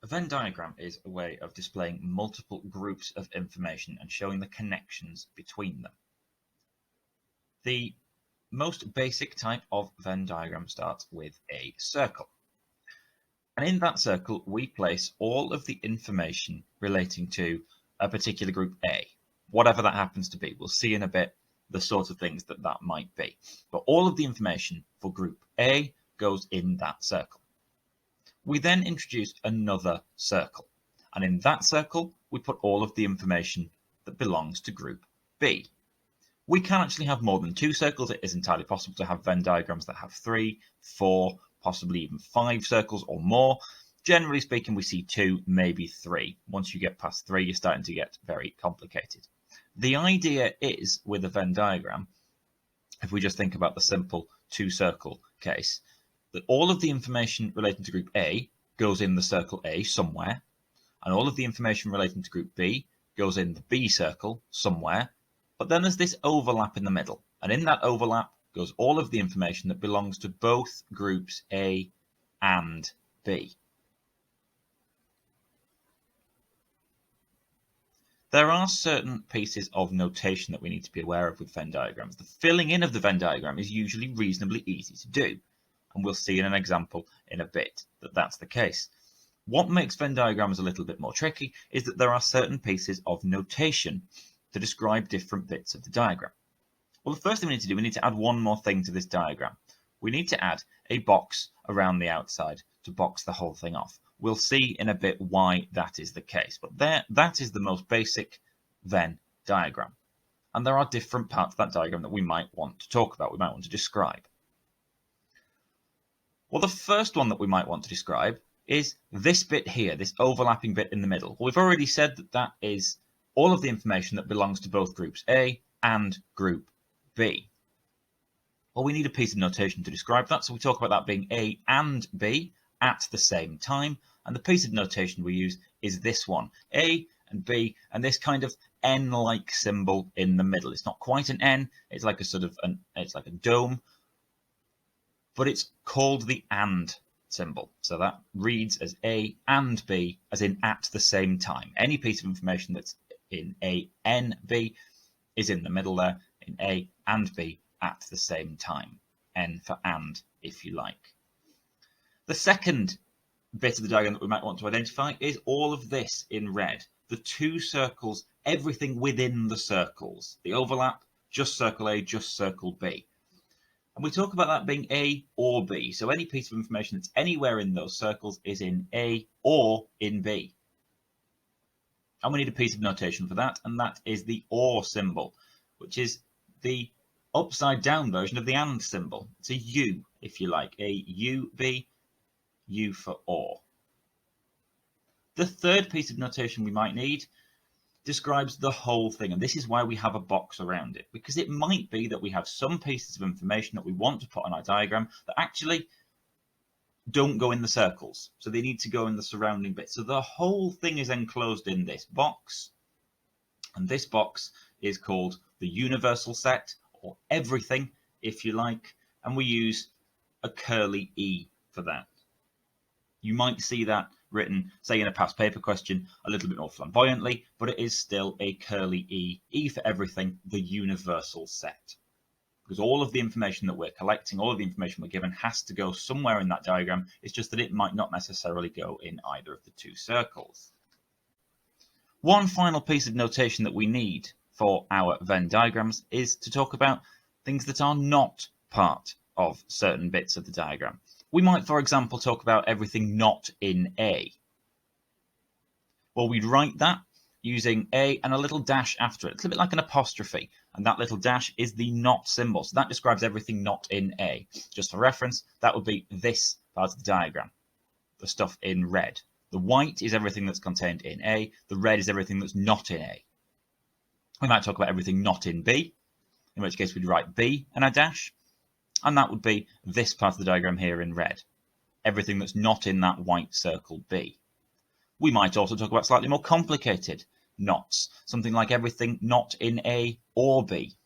A Venn diagram is a way of displaying multiple groups of information and showing the connections between them. The most basic type of Venn diagram starts with a circle. And in that circle, we place all of the information relating to a particular group A, whatever that happens to be. We'll see in a bit the sort of things that that might be. But all of the information for group A goes in that circle. We then introduce another circle. And in that circle, we put all of the information that belongs to group B. We can actually have more than two circles. It is entirely possible to have Venn diagrams that have 3, 4, possibly even 5 circles or more. Generally speaking, we see 2, maybe 3. Once you get past 3, you're starting to get very complicated. The idea is, with a Venn diagram, if we just think about the simple 2-circle case, that all of the information relating to group A goes in the circle A somewhere, and all of the information relating to group B goes in the B circle somewhere, but then there's this overlap in the middle, and in that overlap goes all of the information that belongs to both groups A and B. There are certain pieces of notation that we need to be aware of with Venn diagrams. The filling in of the Venn diagram is usually reasonably easy to do, and we'll see in an example in a bit that that's the case. What makes Venn diagrams a little bit more tricky is that there are certain pieces of notation to describe different bits of the diagram. Well, the first thing we need to do, we need to add one more thing to this diagram. We need to add a box around the outside to box the whole thing off. We'll see in a bit why that is the case, but that is the most basic Venn diagram. And there are different parts of that diagram that we might want to talk about, we might want to describe. Well, the first one that we might want to describe is this bit here, this overlapping bit in the middle. Well, we've already said that that is all of the information that belongs to both groups A and group B. Well, we need a piece of notation to describe that, so we talk about that being A and B at the same time, and the piece of notation we use is this one, A and B, and this kind of N-like symbol in the middle. It's not quite an N, it's like a sort of it's like a dome, but it's called the AND symbol. So that reads as A and B, as in at the same time. Any piece of information that's in A, N, B is in the middle there, in A and B at the same time. N for and, if you like. The second bit of the diagram that we might want to identify is all of this in red. The 2 circles, everything within the circles. The overlap, just circle A, just circle B. And we talk about that being A or B. So any piece of information that's anywhere in those circles is in A or in B. And we need a piece of notation for that, and that is the OR symbol, which is the upside down version of the AND symbol. It's a U, if you like, a U-B, U for OR. The third piece of notation we might need describes the whole thing, and this is why we have a box around it, because it might be that we have some pieces of information that we want to put on our diagram that actually don't go in the circles, so they need to go in the surrounding bits. So the whole thing is enclosed in this box, and this box is called the universal set, or everything, if you like, and we use a curly E for that. You might see that written, say, in a past paper question a little bit more flamboyantly, but it is still a curly E, E for everything, the universal set. Because all of the information that we're collecting, all of the information we're given has to go somewhere in that diagram. It's just that it might not necessarily go in either of the 2 circles. One final piece of notation that we need for our Venn diagrams is to talk about things that are not part of certain bits of the diagram. We might, for example, talk about everything not in A. Well, we'd write that using A and a little dash after it. It's a bit like an apostrophe, and that little dash is the not symbol. So that describes everything not in A. Just for reference, that would be this part of the diagram, the stuff in red. The white is everything that's contained in A. The red is everything that's not in A. We might talk about everything not in B, in which case we'd write B and a dash, and that would be this part of the diagram here in red, everything that's not in that white circle B. We might also talk about slightly more complicated nots, something like everything not in A or B.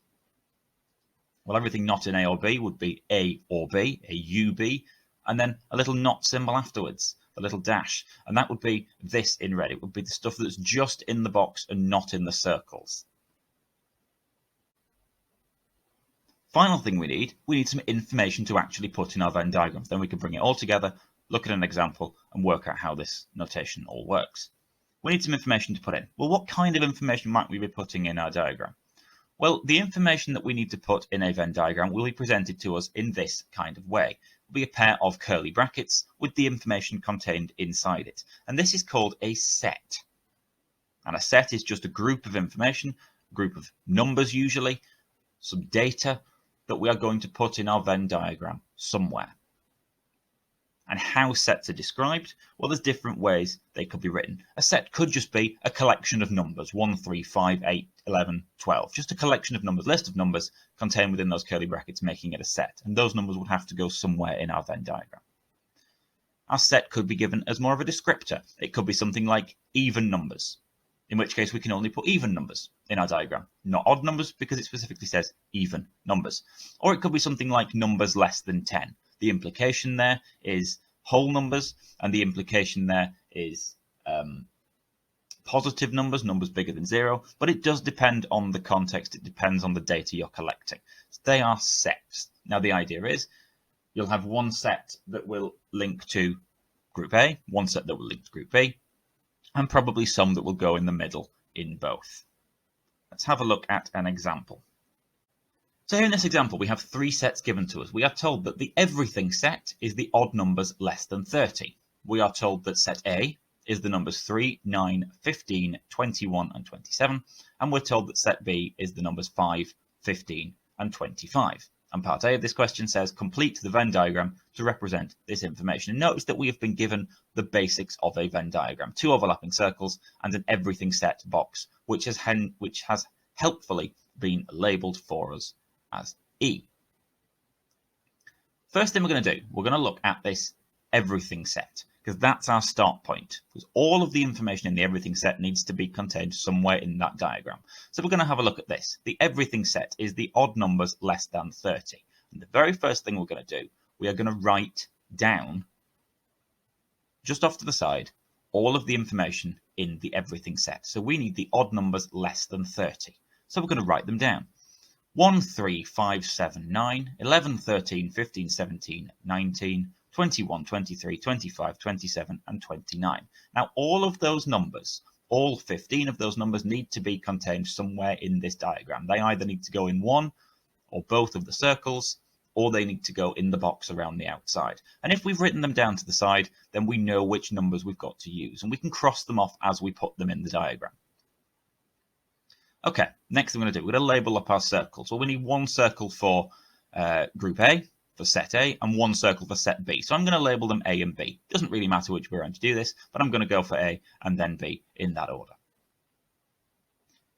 Well, everything not in A or B would be A or B, a UB, and then a little not symbol afterwards. a little dash, and that would be this in red. It would be the stuff that's just in the box and not in the circles. Final thing we need some information to actually put in our Venn diagrams. Then we can bring it all together, look at an example, and work out how this notation all works. We need some information to put in. Well, what kind of information might we be putting in our diagram? Well, the information that we need to put in a Venn diagram will be presented to us in this kind of way. It will be a pair of curly brackets with the information contained inside it. And this is called a set. And a set is just a group of information, a group of numbers usually, some data that we are going to put in our Venn diagram somewhere. And how sets are described? Well, there's different ways they could be written. A set could just be a collection of numbers, 1, 3, 5, 8, 11, 12. Just a collection of numbers, list of numbers contained within those curly brackets, making it a set. And those numbers would have to go somewhere in our Venn diagram. Our set could be given as more of a descriptor. It could be something like even numbers, in which case we can only put even numbers in our diagram, not odd numbers because it specifically says even numbers. Or it could be something like numbers less than 10. The implication there is whole numbers, and the implication there is positive numbers, numbers bigger than 0, but it does depend on the context. It depends on the data you're collecting. So they are sets. Now the idea is you'll have one set that will link to group A, one set that will link to group B, and probably some that will go in the middle in both. Let's have a look at an example. So here in this example, we have 3 sets given to us. We are told that the everything set is the odd numbers less than 30. We are told that set A is the numbers 3, 9, 15, 21, and 27. And we're told that set B is the numbers 5, 15, and 25. And part A of this question says, complete the Venn diagram to represent this information. And notice that we have been given the basics of a Venn diagram, 2 overlapping circles and an everything set box, which has helpfully been labeled for us as E. First thing we're going to do, we're going to look at this everything set, because that's our start point. Because all of the information in the everything set needs to be contained somewhere in that diagram. So we're going to have a look at this. The everything set is the odd numbers less than 30. And the very first thing we're going to do, we are going to write down, just off to the side, all of the information in the everything set. So we need the odd numbers less than 30. So we're going to write them down. 1, 3, 5, 7, 9, 11, 13, 15, 17, 19, 21, 23, 25, 27, and 29. Now, all of those numbers, all 15 of those numbers need to be contained somewhere in this diagram. They either need to go in one or both of the circles, or they need to go in the box around the outside. And if we've written them down to the side, then we know which numbers we've got to use, and we can cross them off as we put them in the diagram. Okay, next thing we're going to do, we're going to label up our circles. Well, we need one circle for group A, for set A, and one circle for set B. So I'm going to label them A and B. It doesn't really matter which way we're going to do this, but I'm going to go for A and then B in that order.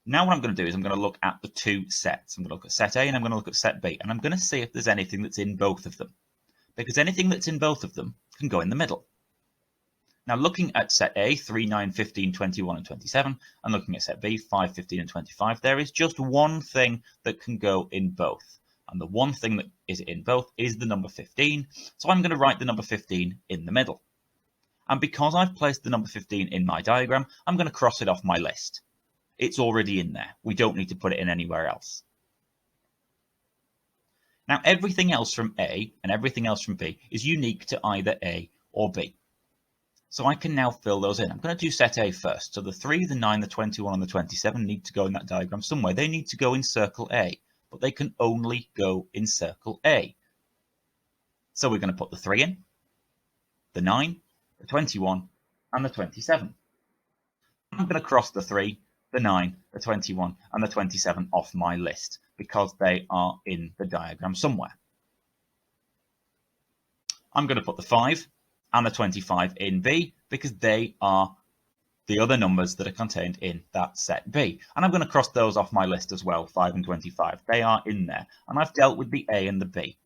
Now what I'm going to do is I'm going to look at the 2 sets. I'm going to look at set A and I'm going to look at set B, and I'm going to see if there's anything that's in both of them. Because anything that's in both of them can go in the middle. Now, looking at set A, 3, 9, 15, 21, and 27, and looking at set B, 5, 15, and 25, there is just one thing that can go in both. And the one thing that is in both is the number 15. So I'm going to write the number 15 in the middle. And because I've placed the number 15 in my diagram, I'm going to cross it off my list. It's already in there. We don't need to put it in anywhere else. Now, everything else from A and everything else from B is unique to either A or B. So I can now fill those in. I'm going to do set A first. So the 3, the 9, the 21, and the 27 need to go in that diagram somewhere. They need to go in circle A, but they can only go in circle A. So we're going to put the 3 in, the 9, the 21, and the 27. I'm going to cross the 3, the 9, the 21, and the 27 off my list because they are in the diagram somewhere. I'm going to put the 5 and the 25 in B because they are the other numbers that are contained in that set B. And I'm going to cross those off my list as well, 5 and 25. They are in there. And I've dealt with the A and the B.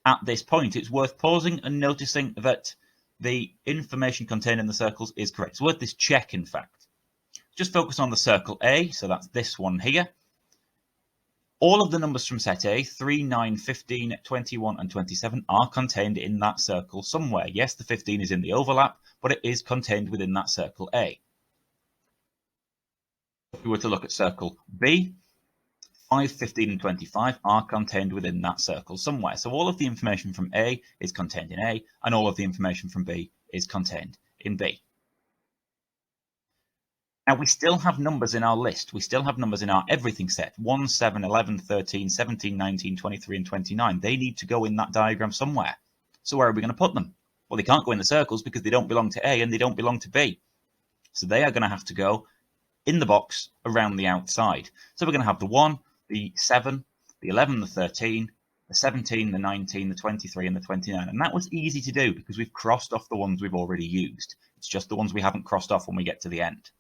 At this point, it's worth pausing and noticing that the information contained in the circles is correct. It's worth this check, in fact. Just focus on the circle A, so that's this one here. All of the numbers from set A, 3, 9, 15, 21 and 27 are contained in that circle somewhere. Yes, the 15 is in the overlap, but it is contained within that circle A. If we were to look at circle B, 5, 15 and 25 are contained within that circle somewhere. So all of the information from A is contained in A, and all of the information from B is contained in B. Now, we still have numbers in our list. We still have numbers in our everything set. 1, 7, 11, 13, 17, 19, 23, and 29. They need to go in that diagram somewhere. So where are we going to put them? Well, they can't go in the circles because they don't belong to A and they don't belong to B. So they are going to have to go in the box around the outside. So we're going to have the 1, the 7, the 11, the 13, the 17, the 19, the 23, and the 29. And that was easy to do because we've crossed off the ones we've already used. It's just the ones we haven't crossed off when we get to the end.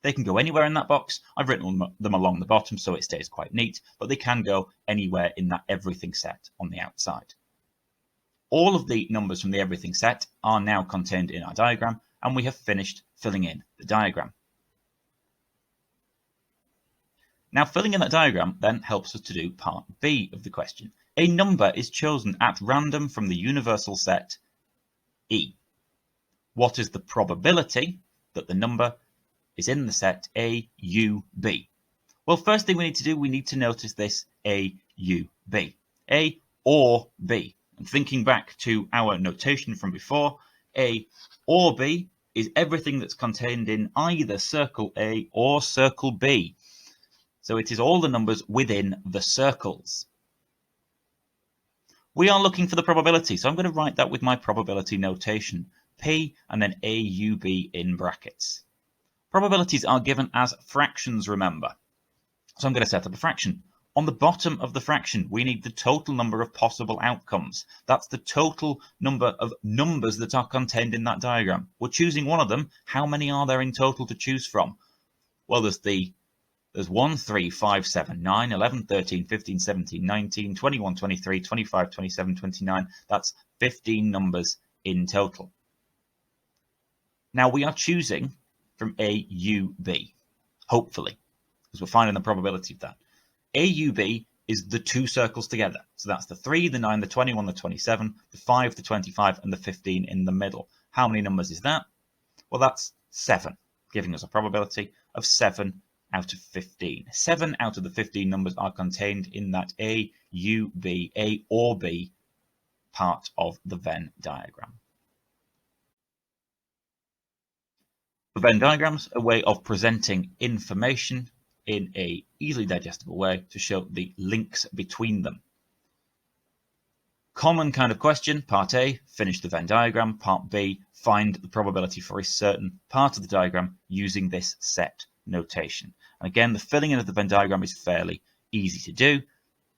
They can go anywhere in that box. I've written them along the bottom so it stays quite neat, but they can go anywhere in that everything set on the outside. All of the numbers from the everything set are now contained in our diagram, and we have finished filling in the diagram. Now, filling in that diagram then helps us to do part B of the question. A number is chosen at random from the universal set E. What is the probability that the number is in the set A, U, B? Well, first thing we need to do, we need to notice this A, U, B. A or B. And thinking back to our notation from before, A or B is everything that's contained in either circle A or circle B. So it is all the numbers within the circles. We are looking for the probability, so I'm going to write that with my probability notation. P and then AUB in brackets. Probabilities are given as fractions, remember. So I'm going to set up a fraction. On the bottom of the fraction, we need the total number of possible outcomes. That's the total number of numbers that are contained in that diagram. We're choosing one of them. How many are there in total to choose from? Well, there's 1, 3, 5, 7, 9, 11, 13, 15, 17, 19, 21, 23, 25, 27, 29. That's 15 numbers in total. Now we are choosing from A, U, B, hopefully, because we're finding the probability of that. A, U, B is the two circles together. So that's the 3, the 9, the 21, the 27, the 5, the 25, and the 15 in the middle. How many numbers is that? Well, that's 7, giving us a probability of 7 out of 15. 7 out of the 15 numbers are contained in that A, U, B, A or B part of the Venn diagram. The Venn diagram's a way of presenting information in a easily digestible way to show the links between them. Common kind of question, part A, finish the Venn diagram. Part B, find the probability for a certain part of the diagram using this set notation. And again, the filling in of the Venn diagram is fairly easy to do.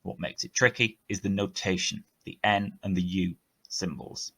What makes it tricky is the notation, the N and the U symbols.